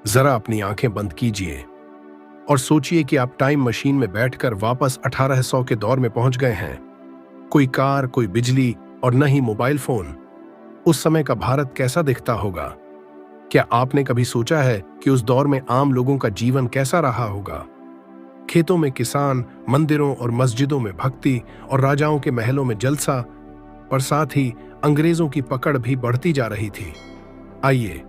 जरा अपनी आंखें बंद कीजिए और सोचिए कि आप टाइम मशीन में बैठकर वापस 1800 के दौर में पहुंच गए हैं। कोई कार, कोई बिजली और न ही मोबाइल फोन। उस समय का भारत कैसा दिखता होगा? क्या आपने कभी सोचा है कि उस दौर में आम लोगों का जीवन कैसा रहा होगा? खेतों में किसान, मंदिरों और मस्जिदों में भक्ति और राजाओं के महलों में जलसा, पर साथ ही अंग्रेजों की पकड़ भी बढ़ती जा रही थी। आइए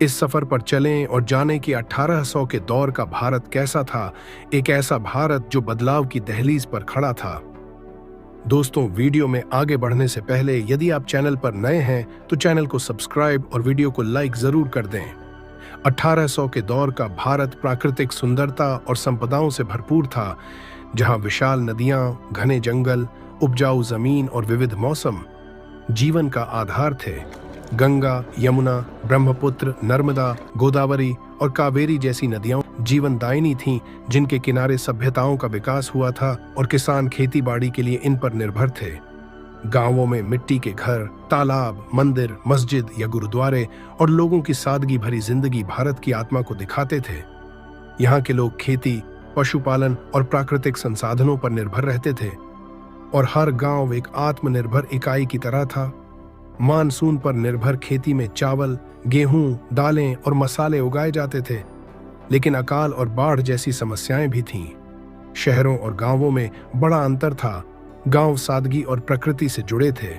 इस सफर पर चलें और जानें कि 1800 के दौर का भारत कैसा था, एक ऐसा भारत जो बदलाव की दहलीज पर खड़ा था। दोस्तों, वीडियो में आगे बढ़ने से पहले यदि आप चैनल पर नए हैं तो चैनल को सब्सक्राइब और वीडियो को लाइक जरूर कर दें। 1800 के दौर का भारत प्राकृतिक सुंदरता और संपदाओं से भरपूर था, जहां विशाल नदियां, घने जंगल, उपजाऊ जमीन और विविध मौसम जीवन का आधार थे। गंगा, यमुना, ब्रह्मपुत्र, नर्मदा, गोदावरी और कावेरी जैसी नदियां जीवनदायिनी थीं, जिनके किनारे सभ्यताओं का विकास हुआ था और किसान खेती बाड़ी के लिए इन पर निर्भर थे। गांवों में मिट्टी के घर, तालाब, मंदिर, मस्जिद या गुरुद्वारे और लोगों की सादगी भरी जिंदगी भारत की आत्मा को दिखाते थे। यहाँ के लोग खेती, पशुपालन और प्राकृतिक संसाधनों पर निर्भर रहते थे और हर गांव एक आत्मनिर्भर इकाई की तरह था। मानसून पर निर्भर खेती में चावल, गेहूं, दालें और मसाले उगाए जाते थे, लेकिन अकाल और बाढ़ जैसी समस्याएं भी थीं। शहरों और गांवों में बड़ा अंतर था। गांव सादगी और प्रकृति से जुड़े थे,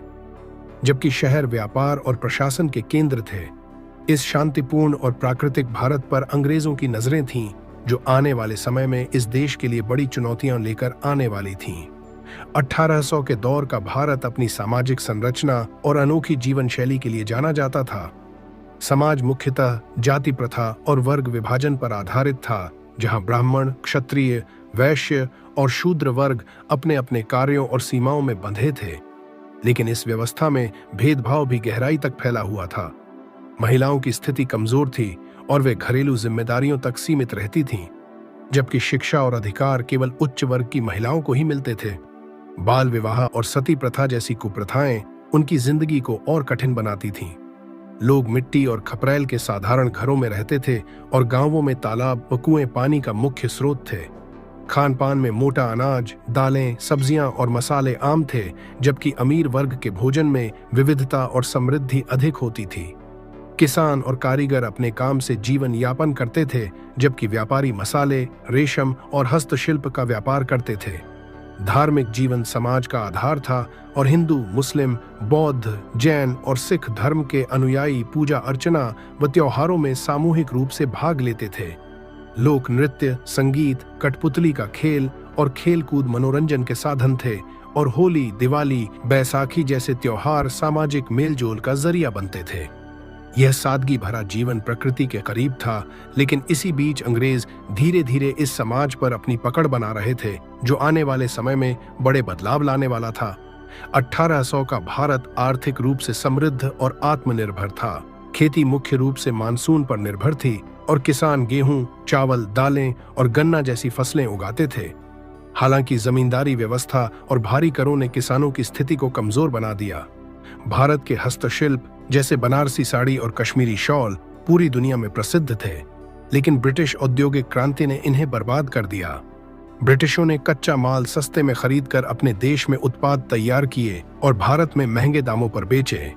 जबकि शहर व्यापार और प्रशासन के केंद्र थे। इस शांतिपूर्ण और प्राकृतिक भारत पर अंग्रेजों की नजरें थीं, जो आने वाले समय में इस देश के लिए बड़ी चुनौतियां लेकर आने वाली थीं। 1800 के दौर का भारत अपनी सामाजिक संरचना और अनोखी जीवन शैली के लिए जाना जाता था। समाज मुख्यतः जाति प्रथा और वर्ग विभाजन पर आधारित था, जहां ब्राह्मण, क्षत्रिय, वैश्य और शूद्र वर्ग अपने अपने कार्यों और सीमाओं में बंधे थे। लेकिन इस व्यवस्था में भेदभाव भी गहराई तक फैला हुआ था। महिलाओं की स्थिति कमजोर थी और वे घरेलू जिम्मेदारियों तक सीमित रहती थीं, जबकि शिक्षा और अधिकार केवल उच्च वर्ग की महिलाओं को ही मिलते थे। बाल विवाह और सती प्रथा जैसी कुप्रथाएं उनकी जिंदगी को और कठिन बनाती थीं। लोग मिट्टी और खपरेल के साधारण घरों में रहते थे और गांवों में तालाब व कुएं पानी का मुख्य स्रोत थे। खान पान में मोटा अनाज, दालें, सब्जियां और मसाले आम थे, जबकि अमीर वर्ग के भोजन में विविधता और समृद्धि अधिक होती थी। किसान और कारीगर अपने काम से जीवन यापन करते थे, जबकि व्यापारी मसाले, रेशम और हस्तशिल्प का व्यापार करते थे। धार्मिक जीवन समाज का आधार था और हिंदू, मुस्लिम, बौद्ध, जैन और सिख धर्म के अनुयायी पूजा अर्चना व त्योहारों में सामूहिक रूप से भाग लेते थे। लोक नृत्य, संगीत, कठपुतली का खेल और खेलकूद मनोरंजन के साधन थे और होली, दिवाली, बैसाखी जैसे त्योहार सामाजिक मेलजोल का जरिया बनते थे। यह सादगी भरा जीवन प्रकृति के करीब था, लेकिन इसी बीच अंग्रेज धीरे धीरे इस समाज पर अपनी पकड़ बना रहे थे, जो आने वाले समय में बड़े बदलाव लाने वाला था। 1800 का भारत आर्थिक रूप से समृद्ध और आत्मनिर्भर था। खेती मुख्य रूप से मानसून पर निर्भर थी और किसान गेहूं, चावल, दालें और गन्ना जैसी फसलें उगाते थे। हालांकि जमींदारी व्यवस्था और भारी करों ने किसानों की स्थिति को कमजोर बना दिया। भारत के हस्तशिल्प जैसे बनारसी साड़ी और कश्मीरी शॉल पूरी दुनिया में प्रसिद्ध थे, लेकिन ब्रिटिश औद्योगिक क्रांति ने इन्हें बर्बाद कर दिया। ब्रिटिशों ने कच्चा माल सस्ते में खरीदकर अपने देश में उत्पाद तैयार किए और भारत में महंगे दामों पर बेचे।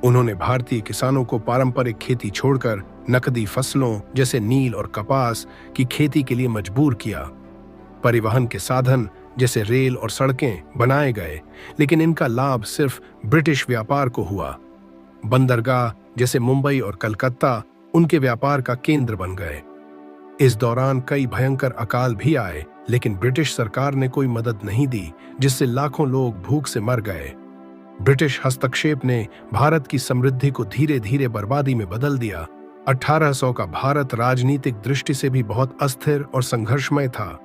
उन्होंने भारतीय किसानों को पारंपरिक खेती छोड़कर नकदी फसलों जैसे नील और कपास की खेती के लिए मजबूर किया। परिवहन के साधन जैसे रेल और सड़कें बनाए गए, लेकिन इनका लाभ सिर्फ ब्रिटिश व्यापार को हुआ। बंदरगाह जैसे मुंबई और कलकत्ता उनके व्यापार का केंद्र बन गए। इस दौरान कई भयंकर अकाल भी आए, लेकिन ब्रिटिश सरकार ने कोई मदद नहीं दी, जिससे लाखों लोग भूख से मर गए। ब्रिटिश हस्तक्षेप ने भारत की समृद्धि को धीरे धीरे बर्बादी में बदल दिया। 1800 का भारत राजनीतिक दृष्टि से भी बहुत अस्थिर और संघर्षमय था,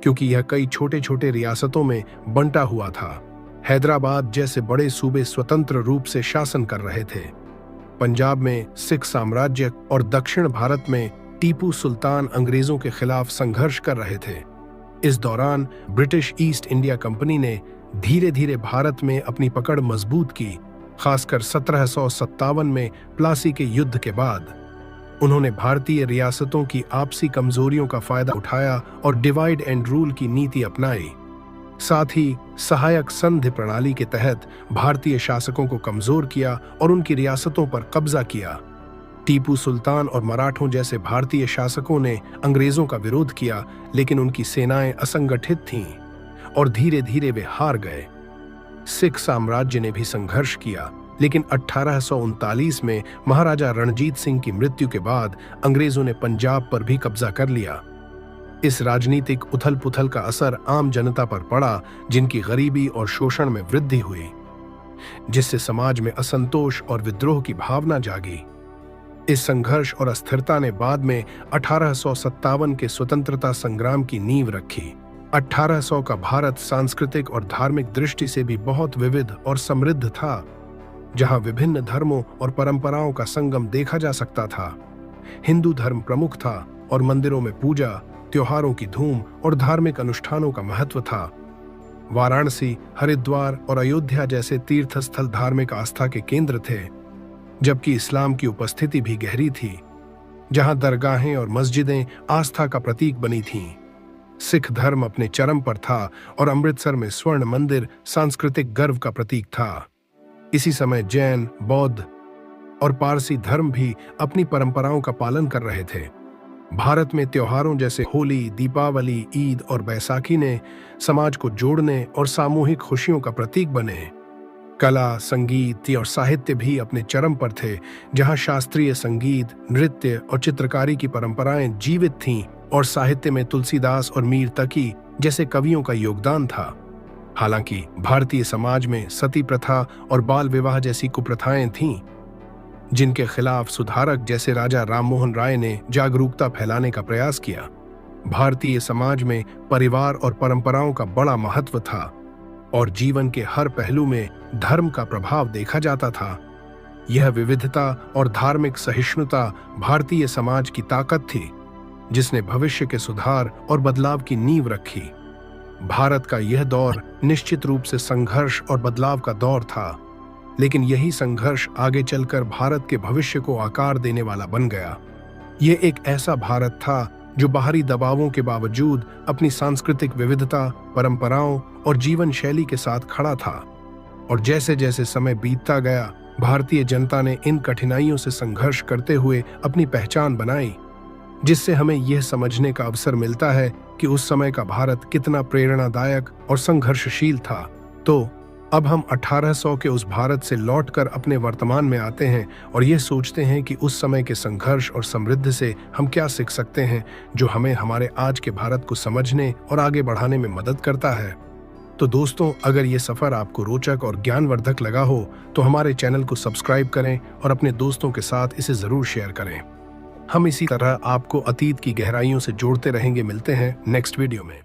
क्योंकि यह कई छोटे छोटे रियासतों में बंटा हुआ था। हैदराबाद जैसे बड़े सूबे स्वतंत्र रूप से शासन कर रहे थे। पंजाब में सिख साम्राज्य और दक्षिण भारत में टीपू सुल्तान अंग्रेजों के खिलाफ संघर्ष कर रहे थे। इस दौरान ब्रिटिश ईस्ट इंडिया कंपनी ने धीरे धीरे भारत में अपनी पकड़ मजबूत की, खासकर 1757 में प्लासी के युद्ध के बाद। उन्होंने भारतीय रियासतों की आपसी कमजोरियों का फायदा उठाया और डिवाइड एंड रूल की नीति अपनाई। साथ ही सहायक संधि प्रणाली के तहत भारतीय शासकों को कमजोर किया और उनकी रियासतों पर कब्जा किया। टीपू सुल्तान और मराठों जैसे भारतीय शासकों ने अंग्रेजों का विरोध किया, लेकिन उनकी सेनाएं असंगठित थीं और धीरे धीरे वे हार गए। सिख साम्राज्य ने भी संघर्ष किया, लेकिन 1839 में महाराजा रणजीत सिंह की मृत्यु के बाद अंग्रेजों ने पंजाब पर भी कब्जा कर लिया। इस राजनीतिक उथल-पुथल का असर आम जनता पर पड़ा, जिनकी गरीबी और शोषण में वृद्धि हुई, जिससे समाज में असंतोष और विद्रोह की भावना जागी। इस संघर्ष और अस्थिरता ने बाद में 1857 के स्वतंत्रता संग्राम की नींव रखी। 1800 का भारत सांस्कृतिक और धार्मिक दृष्टि से भी बहुत विविध और समृद्ध था, जहां विभिन्न धर्मों और परंपराओं का संगम देखा जा सकता था। हिंदू धर्म प्रमुख था और मंदिरों में पूजा, त्योहारों की धूम और धार्मिक अनुष्ठानों का महत्व था। वाराणसी, हरिद्वार और अयोध्या जैसे तीर्थ स्थल धार्मिक आस्था के केंद्र थे, जबकि इस्लाम की उपस्थिति भी गहरी थी, जहां दरगाहें और मस्जिदें आस्था का प्रतीक बनी थीं। सिख धर्म अपने चरम पर था और अमृतसर में स्वर्ण मंदिर सांस्कृतिक गर्व का प्रतीक था। इसी समय जैन, बौद्ध और पारसी धर्म भी अपनी परंपराओं का पालन कर रहे थे। भारत में त्योहारों जैसे होली, दीपावली, ईद और बैसाखी ने समाज को जोड़ने और सामूहिक खुशियों का प्रतीक बने। कला, संगीत और साहित्य भी अपने चरम पर थे, जहां शास्त्रीय संगीत, नृत्य और चित्रकारी की परंपराएं जीवित थीं और साहित्य में तुलसीदास और मीर तकी जैसे कवियों का योगदान था। हालांकि भारतीय समाज में सती प्रथा और बाल विवाह जैसी कुप्रथाएं थीं, जिनके खिलाफ सुधारक जैसे राजा राममोहन राय ने जागरूकता फैलाने का प्रयास किया। भारतीय समाज में परिवार और परंपराओं का बड़ा महत्व था और जीवन के हर पहलू में धर्म का प्रभाव देखा जाता था। यह विविधता और धार्मिक सहिष्णुता भारतीय समाज की ताकत थी, जिसने भविष्य के सुधार और बदलाव की नींव रखी। भारत का यह दौर निश्चित रूप से संघर्ष और बदलाव का दौर था, लेकिन यही संघर्ष आगे चलकर भारत के भविष्य को आकार देने वाला बन गया। यह एक ऐसा भारत था जो बाहरी दबावों के बावजूद अपनी सांस्कृतिक विविधता, परंपराओं और जीवन शैली के साथ खड़ा था। और जैसे जैसे समय बीतता गया, भारतीय जनता ने इन कठिनाइयों से संघर्ष करते हुए अपनी पहचान बनाई, जिससे हमें यह समझने का अवसर मिलता है कि उस समय का भारत कितना प्रेरणादायक और संघर्षशील था। तो अब हम 1800 के उस भारत से लौटकर अपने वर्तमान में आते हैं और ये सोचते हैं कि उस समय के संघर्ष और समृद्धि से हम क्या सीख सकते हैं, जो हमें हमारे आज के भारत को समझने और आगे बढ़ाने में मदद करता है। तो दोस्तों, अगर ये सफर आपको रोचक और ज्ञानवर्धक लगा हो तो हमारे चैनल को सब्सक्राइब करें और अपने दोस्तों के साथ इसे जरूर शेयर करें। हम इसी तरह आपको अतीत की गहराइयों से जोड़ते रहेंगे। मिलते हैं नेक्स्ट वीडियो में।